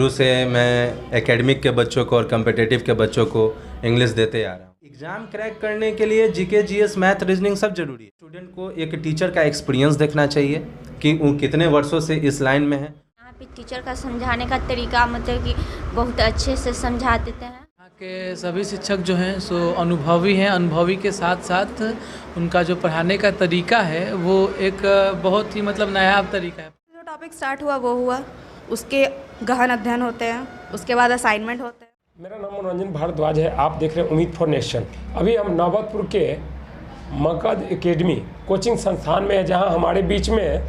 शुरू से मैं एकेडमिक के बच्चों को और कॉम्पिटिटिव के बच्चों को इंग्लिश देते आ रहा हूँ। एग्ज़ाम क्रैक करने के लिए जीके, जीएस, मैथ, रीजनिंग सब जरूरी है। स्टूडेंट को एक टीचर का एक्सपीरियंस देखना चाहिए कि वो कितने वर्षों से इस लाइन में है। यहाँ पे टीचर का समझाने का तरीका मतलब कि बहुत अच्छे से समझा देते हैं। यहाँ के सभी शिक्षक जो हैं सो अनुभवी हैं। अनुभवी के साथ साथ उनका जो पढ़ाने का तरीका है वो एक बहुत ही मतलब नायाब तरीका है। जो टॉपिक स्टार्ट हुआ वो हुआ, उसके गहन अध्ययन होते हैं, उसके बाद असाइनमेंट होते हैं। मेरा नाम मनोरंजन भारद्वाज है। आप देख रहे हैं उम्मीद फॉर नेशन। अभी हम नौबतपुर के मगध एकेडमी कोचिंग संस्थान में है, जहां हमारे बीच में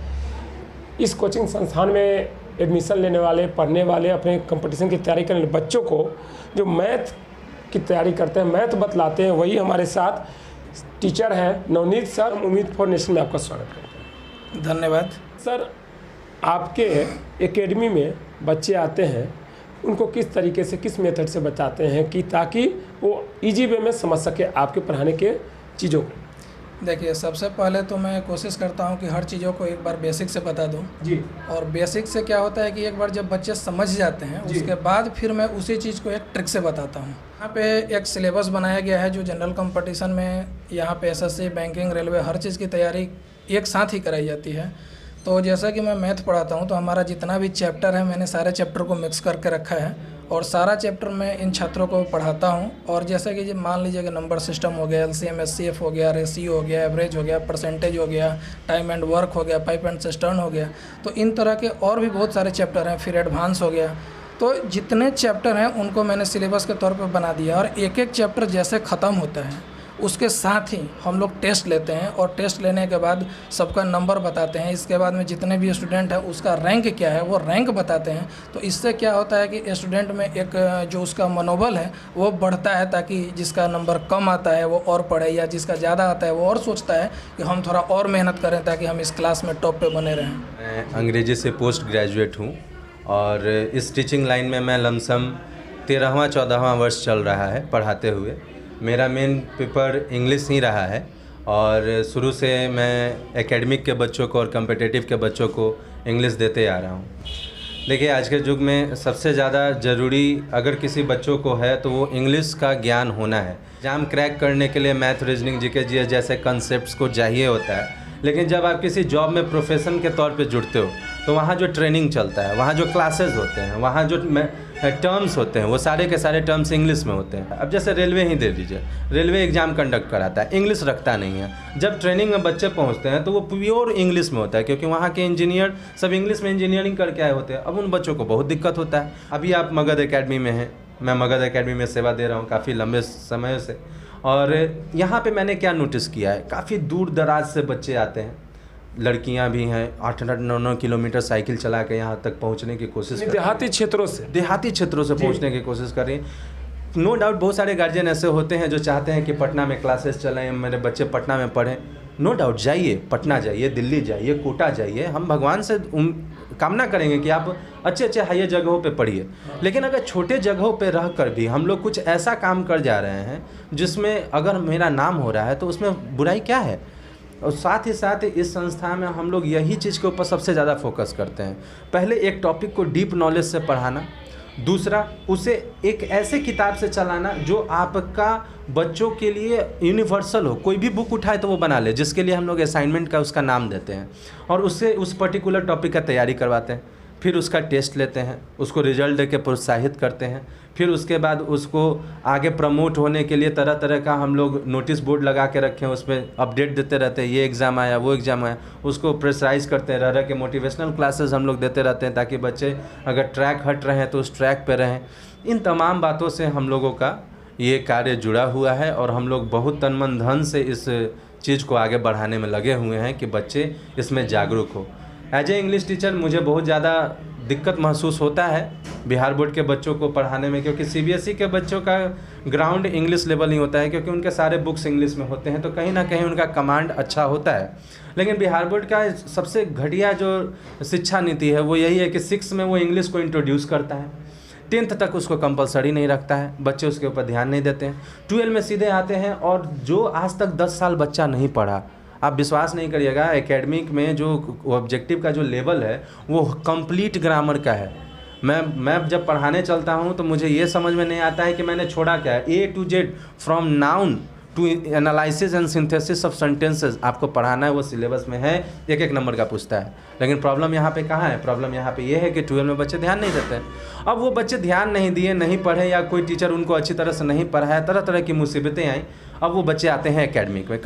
इस कोचिंग संस्थान में एडमिशन लेने वाले, पढ़ने वाले, अपने कंपटीशन की तैयारी करने वाले बच्चों को जो मैथ की तैयारी करते हैं, मैथ बतलाते हैं, वही हमारे साथ टीचर हैं नवनीत सर। उम्मीद फॉर नेशन में आपका स्वागत करते हैं। धन्यवाद सर, आपके एकेडमी में बच्चे आते हैं, उनको किस तरीके से, किस मेथड से बताते हैं कि ताकि वो इजी वे में समझ सके आपके पढ़ाने के चीज़ों को? देखिए, सबसे पहले तो मैं कोशिश करता हूं कि हर चीज़ों को एक बार बेसिक से बता दूं जी। और बेसिक से क्या होता है कि एक बार जब बच्चे समझ जाते हैं उसके बाद फिर मैं उसी चीज़ को एक ट्रिक से बताता हूं। यहाँ पे एक सिलेबस बनाया गया है जो जनरल कंपटीशन में यहाँ पे एसएससी, बैंकिंग, रेलवे हर चीज़ की तैयारी एक साथ ही कराई जाती है। तो जैसा कि मैं मैथ पढ़ाता हूँ तो हमारा जितना भी चैप्टर है मैंने सारे चैप्टर को मिक्स करके रखा है और सारा चैप्टर मैं इन छात्रों को पढ़ाता हूँ। और जैसे कि मान लीजिए कि नंबर सिस्टम हो गया, एलसीएम, एचसीएफ हो गया, रेशियो हो गया, एवरेज हो गया, परसेंटेज हो गया, टाइम एंड वर्क हो गया, पाइप एंड सिस्टर्न हो गया, तो इन तरह के और भी बहुत सारे चैप्टर हैं। फिर एडवांस हो गया। तो जितने चैप्टर हैं उनको मैंने सिलेबस के तौर पर बना दिया और एक एक चैप्टर जैसे ख़त्म होता है उसके साथ ही हम लोग टेस्ट लेते हैं और टेस्ट लेने के बाद सबका नंबर बताते हैं। इसके बाद में जितने भी स्टूडेंट हैं उसका रैंक क्या है वो रैंक बताते हैं। तो इससे क्या होता है कि स्टूडेंट में एक जो उसका मनोबल है वो बढ़ता है, ताकि जिसका नंबर कम आता है वो और पढ़े, या जिसका ज़्यादा आता है वो और सोचता है कि हम थोड़ा और मेहनत करें ताकि हम इस क्लास में टॉप पे बने रहें। मैं अंग्रेजी से पोस्ट ग्रेजुएट हूँ और इस टीचिंग लाइन में मैं लमसम 13वां-14वां वर्ष चल रहा है पढ़ाते हुए। मेरा मेन पेपर इंग्लिश ही रहा है और शुरू से मैं एकेडमिक के बच्चों को और कॉम्पिटिटिव के बच्चों को इंग्लिश देते आ रहा हूँ। देखिए, आज के युग में सबसे ज़्यादा ज़रूरी अगर किसी बच्चों को है तो वो इंग्लिश का ज्ञान होना है। एग्जाम क्रैक करने के लिए मैथ, रीजनिंग, जीके, जीएस जैसे कॉन्सेप्ट्स को चाहिए होता है, लेकिन जब आप किसी जॉब में प्रोफेशन के तौर पे जुड़ते हो तो वहाँ जो ट्रेनिंग चलता है, वहाँ जो क्लासेस होते हैं, वहाँ जो टर्म्स होते हैं वो सारे के सारे टर्म्स इंग्लिश में होते हैं। अब जैसे रेलवे ही दे दीजिए, रेलवे एग्ज़ाम कंडक्ट कराता है, इंग्लिश रखता नहीं है। जब ट्रेनिंग में बच्चे पहुँचते हैं तो वो प्योर इंग्लिश में होता है, क्योंकि वहाँ के इंजीनियर सब इंग्लिश में इंजीनियरिंग करके आए होते हैं। अब उन बच्चों को बहुत दिक्कत होता है। अभी आप मगध एकेडमी में हैं, मैं मगध एकेडमी में सेवा दे रहा हूँ काफ़ी लंबे समय से, और यहाँ पे मैंने क्या नोटिस किया है, काफ़ी दूर दराज से बच्चे आते हैं, लड़कियां भी हैं, 8-9 किलोमीटर साइकिल चला के यहाँ तक पहुँचने की कोशिश कर रही हैं। देहाती क्षेत्रों से पहुँचने की कोशिश कर रही हैं। नो डाउट बहुत सारे गार्जियन ऐसे होते हैं जो चाहते हैं कि पटना में क्लासेस चलें, मेरे बच्चे पटना में पढ़ें। नो डाउट, जाइए, पटना जाइए, दिल्ली जाइए, कोटा जाइए। हम भगवान से कामना करेंगे कि आप अच्छे अच्छे हाई जगहों पे पढ़िए, लेकिन अगर छोटे जगहों पे रह कर भी हम लोग कुछ ऐसा काम कर जा रहे हैं जिसमें अगर मेरा नाम हो रहा है तो उसमें बुराई क्या है। और साथ ही साथ इस संस्था में हम लोग यही चीज़ के ऊपर सबसे ज़्यादा फोकस करते हैं। पहले एक टॉपिक को डीप नॉलेज से पढ़ाना, दूसरा उसे एक ऐसे किताब से चलाना जो आपका बच्चों के लिए यूनिवर्सल हो। कोई भी बुक उठाए तो वो बना ले, जिसके लिए हम लोग असाइनमेंट का उसका नाम देते हैं और उससे उस पर्टिकुलर टॉपिक का तैयारी करवाते हैं। फिर उसका टेस्ट लेते हैं, उसको रिजल्ट दे के प्रोत्साहित करते हैं। फिर उसके बाद उसको आगे प्रमोट होने के लिए तरह तरह का हम लोग नोटिस बोर्ड लगा के रखे हैं, उस पर अपडेट देते रहते हैं, ये एग्ज़ाम आया, वो एग्ज़ाम आया, उसको प्रेशराइज करते हैं। रह के मोटिवेशनल क्लासेस हम लोग देते रहते हैं ताकि बच्चे अगर ट्रैक हट रहे हैं तो उस ट्रैक पे रहें। इन तमाम बातों से हम लोगों का ये कार्य जुड़ा हुआ है और हम लोग बहुत तन मन धन से इस चीज़ को आगे बढ़ाने में लगे हुए हैं कि बच्चे इसमें जागरूक हो। एज ए इंग्लिश टीचर मुझे बहुत ज़्यादा दिक्कत महसूस होता है बिहार बोर्ड के बच्चों को पढ़ाने में, क्योंकि सीबीएसई के बच्चों का ग्राउंड इंग्लिश लेवल ही होता है, क्योंकि उनके सारे बुक्स इंग्लिश में होते हैं, तो कहीं ना कहीं उनका कमांड अच्छा होता है। लेकिन बिहार बोर्ड का सबसे घटिया जो शिक्षा नीति है वो यही है कि 6 में वो इंग्लिश को इंट्रोड्यूस करता है, 10th तक उसको कंपलसरी नहीं रखता है, बच्चे उसके ऊपर ध्यान नहीं देते हैं। 12 में सीधे आते हैं और जो आज तक 10 साल बच्चा नहीं पढ़ा, आप विश्वास नहीं करिएगा, एकेडमिक में जो ऑब्जेक्टिव का जो लेवल है वो कंप्लीट ग्रामर का है। मैं जब पढ़ाने चलता हूँ तो मुझे ये समझ में नहीं आता है कि मैंने छोड़ा क्या है। A to Z from noun to analysis and synthesis of sentences आपको पढ़ाना है, वो सिलेबस में है, एक नंबर का पूछता है। लेकिन प्रॉब्लम यहाँ पे कहाँ है? प्रॉब्लम यहाँ पे ये है कि 12 में बच्चे ध्यान नहीं देते हैं। अब वो बच्चे ध्यान नहीं दिए, नहीं पढ़े, या कोई टीचर उनको अच्छी तरह से नहीं पढ़ाया, तरह तरह की मुसीबतें आई। अब वो बच्चे आते हैं एकेडमिक में,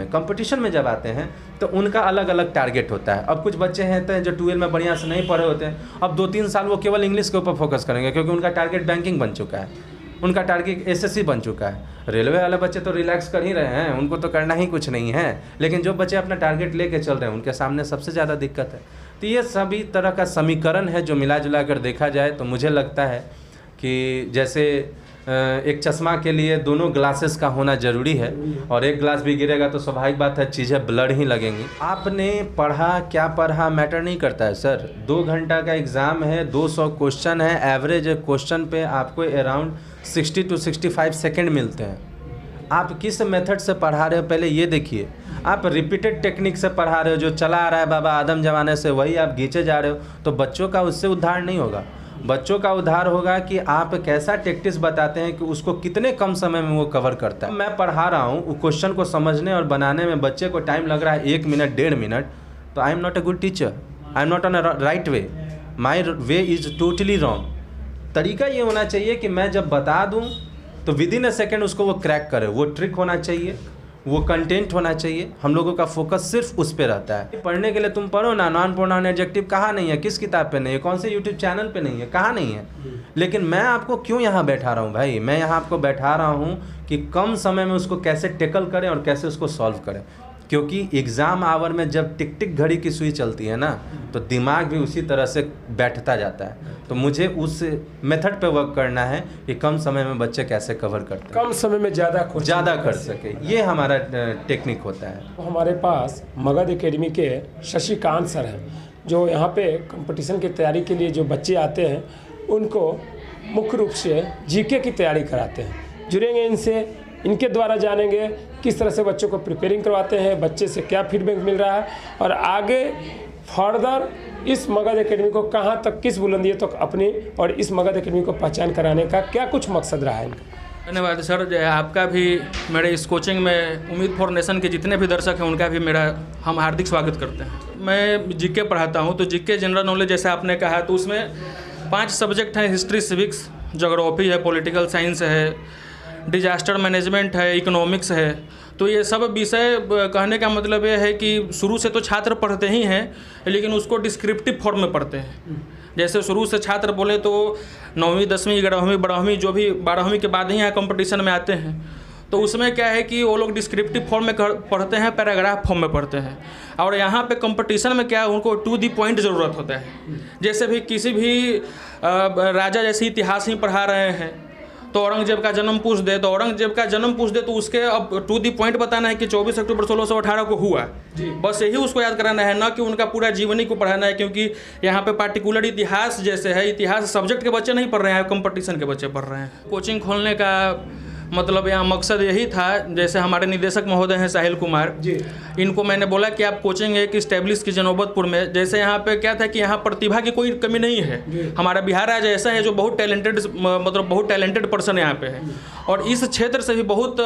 कंपटीशन में जब आते हैं तो उनका अलग अलग टारगेट होता है। अब कुछ बच्चे हैं जो 12 में बढ़िया से नहीं पढ़े होते हैं, अब 2-3 साल वो केवल इंग्लिश के ऊपर फोकस करेंगे, क्योंकि उनका टारगेट बैंकिंग बन चुका है, उनका टारगेट SSC बन चुका है। रेलवे वाले बच्चे तो रिलैक्स कर ही रहे हैं, उनको तो करना ही कुछ नहीं है। लेकिन जो बच्चे अपना टारगेट लेके चल रहे हैं उनके सामने सबसे ज़्यादा दिक्कत है। तो ये सभी तरह का समीकरण है जो मिला जुला कर देखा जाए तो मुझे लगता है कि जैसे एक चश्मा के लिए दोनों ग्लासेस का होना ज़रूरी है, और एक ग्लास भी गिरेगा तो स्वाभाविक बात है चीज़ें ब्लर ही लगेंगी। आपने पढ़ा क्या पढ़ा मैटर नहीं करता है सर। 2 घंटा का एग्ज़ाम है, 200 क्वेश्चन है, एवरेज क्वेश्चन पे आपको अराउंड 60 to 65 सेकेंड मिलते हैं। आप किस मेथड से पढ़ा रहे हो पहले ये देखिए। आप रिपीटेड टेक्निक से पढ़ा रहे हो, जो चला आ रहा है बाबा आदम ज़माने से वही आप खींचे जा रहे हो, तो बच्चों का उससे उद्धार नहीं होगा। बच्चों का उद्धार होगा कि आप कैसा टैक्टिक्स बताते हैं कि उसको कितने कम समय में वो कवर करता है। मैं पढ़ा रहा हूँ, वो क्वेश्चन को समझने और बनाने में बच्चे को टाइम लग रहा है 1 मिनट 1.5 मिनट, तो I am not a good teacher, I am not on a right way, my way is totally wrong. तरीका ये होना चाहिए कि मैं जब बता दूँ तो विदिन अ सेकेंड उसको वो क्रैक करे। वो ट्रिक होना चाहिए, वो कंटेंट होना चाहिए। हम लोगों का फोकस सिर्फ उस पे रहता है। पढ़ने के लिए तुम पढ़ो ना, नॉन प्रोनाउन एडजेक्टिव कहाँ नहीं है, किस किताब पे नहीं है, कौन से यूट्यूब चैनल पे नहीं है, कहाँ नहीं है। लेकिन मैं आपको क्यों यहाँ बैठा रहा हूँ भाई? मैं यहाँ आपको बैठा रहा हूँ कि कम समय में उसको कैसे टैकल करें और कैसे उसको सॉल्व करें। क्योंकि एग्ज़ाम आवर में जब टिक टिक घड़ी की सुई चलती है ना, तो दिमाग भी उसी तरह से बैठता जाता है। तो मुझे उस मेथड पे वर्क करना है कि कम समय में बच्चे कैसे कवर करते हैं, कम समय में ज़्यादा कर सके, ये हमारा टेक्निक होता है। हमारे पास मगध एकेडमी के शशिकांत सर हैं, जो यहाँ पे कंपटीशन की तैयारी के लिए जो बच्चे आते हैं उनको मुख्य रूप से जीके की तैयारी कराते हैं। जुड़ेंगे इनसे, इनके द्वारा जानेंगे किस तरह से बच्चों को प्रिपेयरिंग करवाते हैं, बच्चे से क्या फीडबैक मिल रहा है, और आगे फर्दर इस मगध एकेडमी को कहाँ तक, किस बुलंदियों तक अपनी और इस मगध एकेडमी को पहचान कराने का क्या कुछ मकसद रहा है इनका। धन्यवाद सर। आपका भी मेरे इस कोचिंग में उम्मीद फॉर नेशन के जितने भी दर्शक हैं उनका भी हम हार्दिक स्वागत करते हैं। मैं जीके पढ़ाता हूँ, तो जीके जनरल नॉलेज जैसे आपने कहा, तो उसमें 5 सब्जेक्ट हैं। हिस्ट्री, सिविक्स, ज्योग्राफी है, पॉलिटिकल साइंस है, डिजास्टर मैनेजमेंट है, इकोनॉमिक्स है। तो ये सब विषय कहने का मतलब ये है कि शुरू से तो छात्र पढ़ते ही हैं, लेकिन उसको डिस्क्रिप्टिव फॉर्म में पढ़ते हैं। जैसे शुरू से छात्र बोले तो 9वीं 10वीं 11वीं 12वीं जो भी 12वीं के बाद ही यहाँ कंपटीशन में आते हैं, तो उसमें क्या है कि वो लोग डिस्क्रिप्टिव फॉर्म में पढ़ते हैं, पैराग्राफ फॉर्म में पढ़ते हैं। और यहाँ पे कंपटीशन में क्या है, उनको टू दी पॉइंट ज़रूरत होता है। जैसे भी किसी भी राजा जैसे इतिहास ही पढ़ा रहे हैं, तो औरंगजेब का जन्म पूछ दे, तो औरंगजेब का जन्म पूछ दे तो उसके अब टू दी पॉइंट बताना है कि 24 अक्टूबर 1618 को हुआ, बस यही उसको याद कराना है, ना कि उनका पूरा जीवनी को पढ़ाना है। क्योंकि यहाँ पे पार्टिकुलर इतिहास जैसे है, इतिहास सब्जेक्ट के बच्चे नहीं पढ़ रहे हैं, कंपटीशन के बच्चे पढ़ रहे हैं। कोचिंग खोलने का मतलब यहाँ मकसद यही था, जैसे हमारे निदेशक महोदय हैं साहिल कुमार जी, इनको मैंने बोला कि आप कोचिंग एक इस्टेब्लिश कीजिए नौबतपुर में। जैसे यहाँ पे क्या था कि यहाँ प्रतिभा की कोई कमी नहीं है, हमारा बिहार राज्य ऐसा है जो बहुत टैलेंटेड पर्सन यहाँ पे है, और इस क्षेत्र से भी बहुत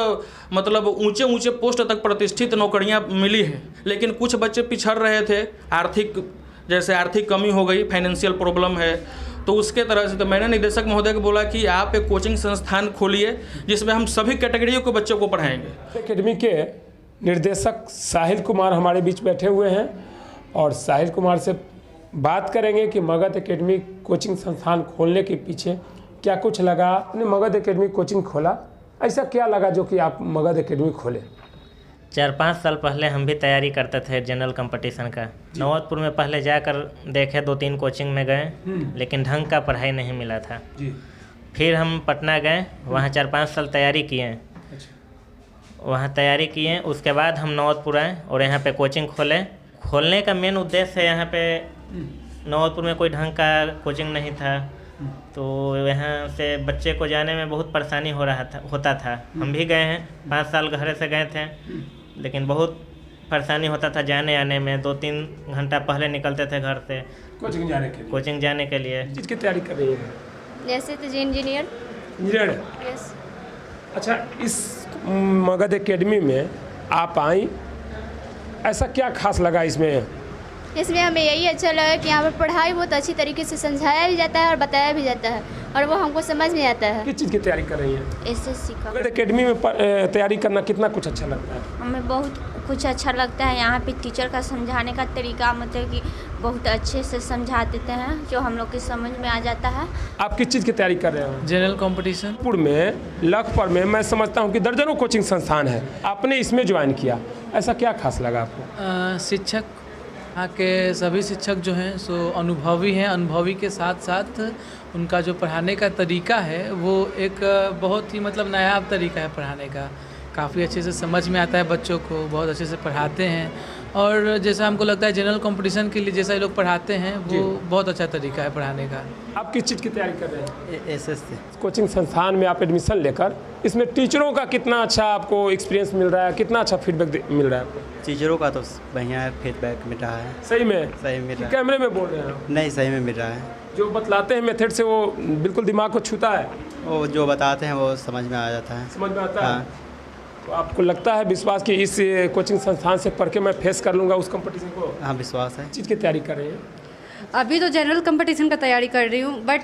मतलब ऊंचे पोस्ट तक प्रतिष्ठित नौकरियाँ मिली हैं। लेकिन कुछ बच्चे पिछड़ रहे थे, आर्थिक कमी हो गई, फाइनेंशियल प्रॉब्लम है, तो उसके तरह से तो मैंने निदेशक महोदय को बोला कि आप एक कोचिंग संस्थान खोलिए जिसमें हम सभी कैटेगरियों के बच्चों को पढ़ाएंगे। एकेडमी के निर्देशक साहिल कुमार हमारे बीच बैठे हुए हैं, और साहिल कुमार से बात करेंगे कि मगध एकेडमी कोचिंग संस्थान खोलने के पीछे क्या कुछ लगा। आपने मगध एकेडमी कोचिंग खोला, ऐसा क्या लगा जो कि आप मगध एकेडमी खोले? 4-5 साल पहले हम भी तैयारी करते थे जनरल कंपटीशन का। नौबतपुर में पहले जाकर देखे, 2-3 कोचिंग में गए, लेकिन ढंग का पढ़ाई नहीं मिला था जी। फिर हम पटना गए, वहाँ 4-5 साल तैयारी किए। वहाँ तैयारी किए, उसके बाद हम नौबतपुर आए और यहाँ पे कोचिंग खोलने का मेन उद्देश्य है, यहाँ पे नौबतपुर में कोई ढंग का कोचिंग नहीं था, तो यहाँ से बच्चे को जाने में बहुत परेशानी होता था। हम भी गए हैं, 5 साल घर से गए थे, लेकिन बहुत परेशानी होता था जाने आने में। 2-3 घंटा पहले निकलते थे घर से, कोचिंग जाने के लिए? कोचिंग जाने के लिए। चीज़ की तैयारी कर रही हैं? जैसे तो इंजीनियर। इंजीनियर है? यस। अच्छा, इस मगध एकेडमी में आप आई, ऐसा क्या खास लगा इसमें? इसमें हमें यही अच्छा लगा कि यहाँ पर पढ़ाई बहुत अच्छी तरीके से समझाया भी जाता है और बताया भी जाता है और वो हमको समझ में आता है। किस चीज़ की तैयारी कर रही हैं? एसएससी का। मगध एकेडमी में तैयारी करना कितना कुछ अच्छा लगता है? हमें बहुत कुछ अच्छा लगता है। यहाँ पे टीचर का समझाने का तरीका मतलब कि बहुत अच्छे से समझा देते हैं जो हम लोग की समझ में आ जाता है। आप किस चीज़ की तैयारी कर रहे हो? General competition. पुर में, लखपत में मैं समझता हूँ कि दर्जनों कोचिंग संस्थान है, आपने इसमें ज्वाइन किया, ऐसा क्या खास लगा आपको? शिक्षक, यहाँ के सभी शिक्षक जो हैं सो अनुभवी हैं। अनुभवी के साथ साथ उनका जो पढ़ाने का तरीका है वो एक बहुत ही मतलब नायाब तरीका है पढ़ाने का। काफ़ी अच्छे से समझ में आता है बच्चों को, बहुत अच्छे से पढ़ाते हैं और जैसा हमको लगता है जनरल कंपटीशन के लिए जैसा ये लोग पढ़ाते हैं वो बहुत अच्छा तरीका है पढ़ाने का। आप किस चीज़ की तैयारी कर रहे हैं? एसएससी कोचिंग संस्थान में आप एडमिशन लेकर इसमें टीचरों का कितना अच्छा आपको एक्सपीरियंस मिल रहा है, कितना अच्छा फीडबैक मिल रहा है आपको? टीचरों का तो बढ़िया है, फीडबैक मिल रहा है। सही में? सही मिल रहा है। कैमरे में बोल रहे हैं आप? नहीं, सही में मिल रहा है। जो बतलाते हैं मेथड से वो बिल्कुल दिमाग को छूता है? वो जो बताते हैं वो समझ में आ जाता है। समझ में आता हाँ। है? तो आपको लगता है विश्वास कि इस कोचिंग संस्थान से पढ़ के मैं फेस कर लूँगा उस कंपटीशन को? हाँ, विश्वास है। चीज़ की तैयारी कर रही हैं? अभी तो जनरल कंपटीशन का तैयारी कर रही हूँ, बट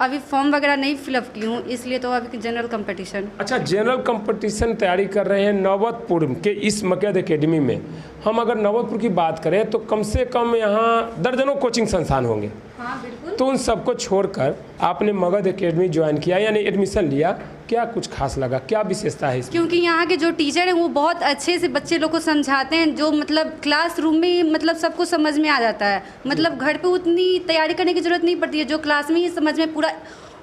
अभी फॉर्म वगैरह नहीं फिलअप की हूँ, इसलिए तो अभी जनरल कंपटीशन। अच्छा, जनरल कंपटीशन तैयारी कर रहे हैं नवतपुर के इस मगध एकेडमी में। हम अगर नवतपुर की बात करें तो कम से कम यहाँ दर्जनों कोचिंग संस्थान होंगे। हाँ बिल्कुल। तो उन सबको छोड़कर आपने मगध एकेडमी ज्वाइन किया यानी एडमिशन लिया, क्या कुछ खास लगा, क्या विशेषता है इसमें? क्योंकि यहाँ के जो टीचर हैं वो बहुत अच्छे से बच्चे लोग को समझाते हैं, जो मतलब क्लासरूम में ही मतलब सबको समझ में आ जाता है। मतलब घर पे उतनी तैयारी करने की जरूरत नहीं पड़ती है, जो क्लास में ही समझ में पूरा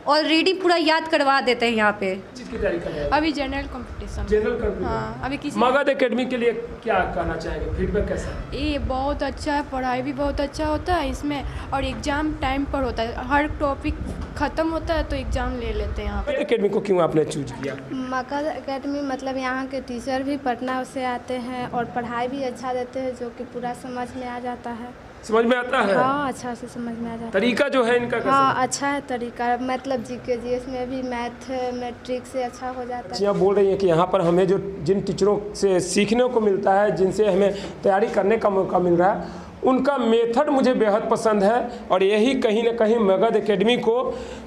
ऑलरेडी पूरा याद करवा देते हैं यहाँ पे। चीज़ की तैयारी कर रहे हैं? अभी जनरल कंपटीशन। General competition. हाँ, अभी किसी मगध एकेडमी के लिए क्या कहना चाहेंगे, फीडबैक कैसा है? ये बहुत अच्छा है, पढ़ाई भी बहुत अच्छा होता है इसमें और एग्ज़ाम टाइम पर होता है। हर टॉपिक ख़त्म होता है तो एग्ज़ाम ले लेते हैं यहाँ पे। मगध एकेडमी को क्यों आपने चूज किया? मगध एकेडमी मतलब यहाँ के टीचर भी पटना से आते हैं और पढ़ाई भी अच्छा देते हैं, जो कि पूरा समझ में आ जाता है। समझ में आता है? हाँ, अच्छा से समझ में आ जाता है। तरीका जो है इनका कैसा? हाँ, अच्छा है तरीका, मतलब जीके जीएस में भी मैथ मैट्रिक से अच्छा हो जाता है। यहाँ बोल रही हैं कि यहाँ पर हमें जो जिन टीचरों से सीखने को मिलता है, जिनसे हमें तैयारी करने का मौका मिल रहा है, उनका मेथड मुझे बेहद पसंद है और यही कहीं ना कहीं मगध एकेडमी को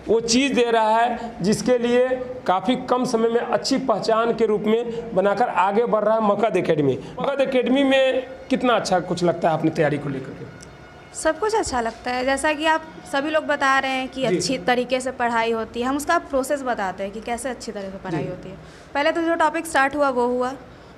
वो चीज़ दे रहा है जिसके लिए काफ़ी कम समय में अच्छी पहचान के रूप में बनाकर आगे बढ़ रहा है मगध एकेडमी। मगध एकेडमी में कितना अच्छा कुछ लगता है अपनी तैयारी को लेकर के? सब कुछ अच्छा लगता है, जैसा कि आप सभी लोग बता रहे हैं कि अच्छी तरीके से पढ़ाई होती है। हम उसका प्रोसेस बताते हैं कि कैसे अच्छी तरह से पढ़ाई होती है। पहले तो जो टॉपिक स्टार्ट हुआ वो हुआ,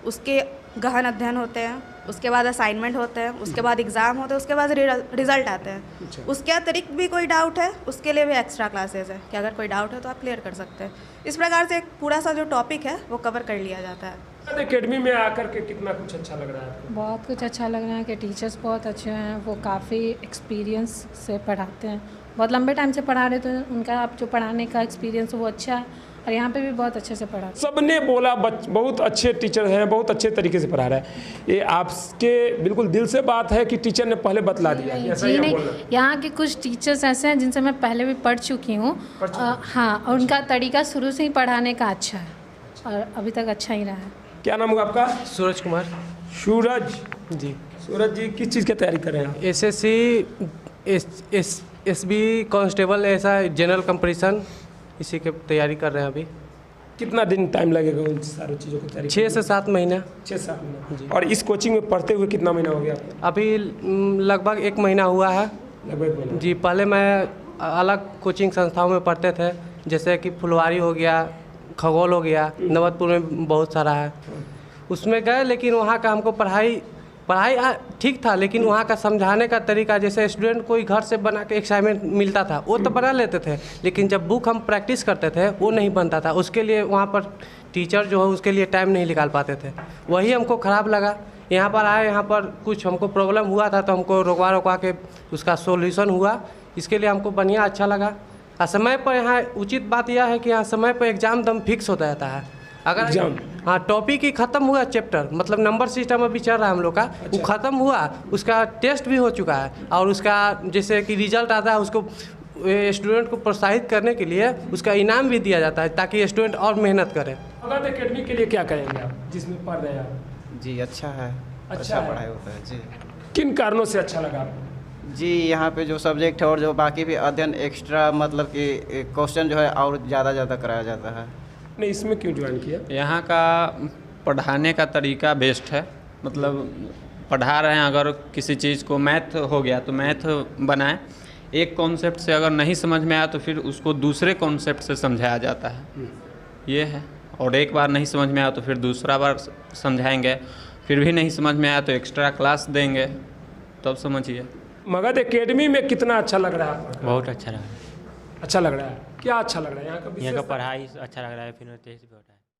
उसके गहन अध्ययन होते हैं, उसके बाद असाइनमेंट होते हैं, उसके बाद एग्ज़ाम होते हैं, उसके बाद रिजल्ट आते हैं। उसके अतिरिक्त भी कोई डाउट है उसके लिए भी एक्स्ट्रा क्लासेस है कि अगर कोई डाउट है तो आप क्लियर कर सकते हैं। इस प्रकार से एक पूरा सा जो टॉपिक है वो कवर कर लिया जाता है। एकेडमी में आकर के कितना कुछ अच्छा लग रहा है आपको? बहुत कुछ अच्छा लग रहा है कि टीचर्स बहुत अच्छे हैं, वो काफ़ी एक्सपीरियंस से पढ़ाते हैं, बहुत लंबे टाइम से पढ़ा रहे, तो उनका जो पढ़ाने का एक्सपीरियंस वो अच्छा है और यहाँ पे भी बहुत अच्छे से पढ़ा। सबने बोला बहुत अच्छे टीचर हैं, बहुत अच्छे तरीके से पढ़ा रहे हैं। ये आपके बिल्कुल दिल से बात है कि टीचर ने पहले बतला दिया? जी नहीं, यहाँ के कुछ टीचर्स ऐसे हैं जिनसे मैं पहले भी पढ़ चुकी हूँ। हाँ, और उनका तरीका शुरू से ही पढ़ाने का अच्छा है और अभी तक अच्छा ही रहा है। क्या नाम होगा आपका? सूरज कुमार। सूरज जी। सूरज जी किस चीज़ की तैयारी कर रहे हैं? एसएससी, एसबी कांस्टेबल, ऐसा जनरल कंपटीशन, इसी की तैयारी कर रहे हैं अभी। कितना दिन टाइम लगेगा उन सारी चीज़ों की तैयारी? 6 से 7 महीना। 6-7 महीना जी। और इस कोचिंग में पढ़ते हुए कितना महीना हो गया आपको? अभी लगभग 1 महीना हुआ है। लगभग महीना जी। पहले मैं अलग कोचिंग संस्थाओं में पढ़ते थे, जैसे कि फुलवारी हो गया, खगोल हो गया, नवतपुर में बहुत सारा है, उसमें गए। लेकिन वहाँ का हमको पढ़ाई ठीक था, लेकिन वहाँ का समझाने का तरीका, जैसे स्टूडेंट कोई घर से बना के असाइनमेंट मिलता था वो तो बना लेते थे, लेकिन जब बुक हम प्रैक्टिस करते थे वो नहीं बनता था। उसके लिए वहाँ पर टीचर जो है उसके लिए टाइम नहीं निकाल पाते थे, वही हमको ख़राब लगा। यहाँ पर आए, यहाँ पर कुछ हमको प्रॉब्लम हुआ था तो हमको रोकवा के उसका सोल्यूशन हुआ, इसके लिए हमको बढ़िया अच्छा लगा। और समय पर यहाँ उचित बात यह है कि यहाँ समय पर एग्ज़ाम दम फिक्स होता रहता है अगर एग्जाम हाँ टॉपिक ही ख़त्म हुआ चैप्टर, मतलब नंबर सिस्टम अभी चल रहा है हम लोग का, वो ख़त्म हुआ, उसका टेस्ट भी हो चुका है और उसका जैसे कि रिजल्ट आता है उसको स्टूडेंट को प्रोत्साहित करने के लिए उसका इनाम भी दिया जाता है ताकि स्टूडेंट और मेहनत करे। मगध एकेडमी के लिए क्या कहेंगे आप जिसमें पढ़ रहे हैं आप? जी अच्छा है, अच्छा पढ़ाई होता है जी। किन कारणों से अच्छा लगा आपको? जी यहाँ पे जो सब्जेक्ट है और जो बाकी भी अध्ययन एक्स्ट्रा मतलब कि क्वेश्चन जो है और ज़्यादा कराया जाता है। नहीं इसमें क्यों ज्वाइन किया? यहाँ का पढ़ाने का तरीका बेस्ट है, मतलब पढ़ा रहे हैं, अगर किसी चीज़ को मैथ हो गया तो मैथ बनाएं, एक कॉन्सेप्ट से अगर नहीं समझ में आया तो फिर उसको दूसरे कॉन्सेप्ट से समझाया जाता है, ये है। और एक बार नहीं समझ में आया तो फिर दूसरा बार समझाएंगे, फिर भी नहीं समझ में आया तो एक्स्ट्रा क्लास देंगे, तब समझिए। मगध एकेडमी में कितना अच्छा लग रहा है आपको? बहुत अच्छा लग रहा है। अच्छा लग रहा है, क्या अच्छा लग रहा है यहाँ का? यहाँ का पढ़ाई अच्छा लग रहा है, फिर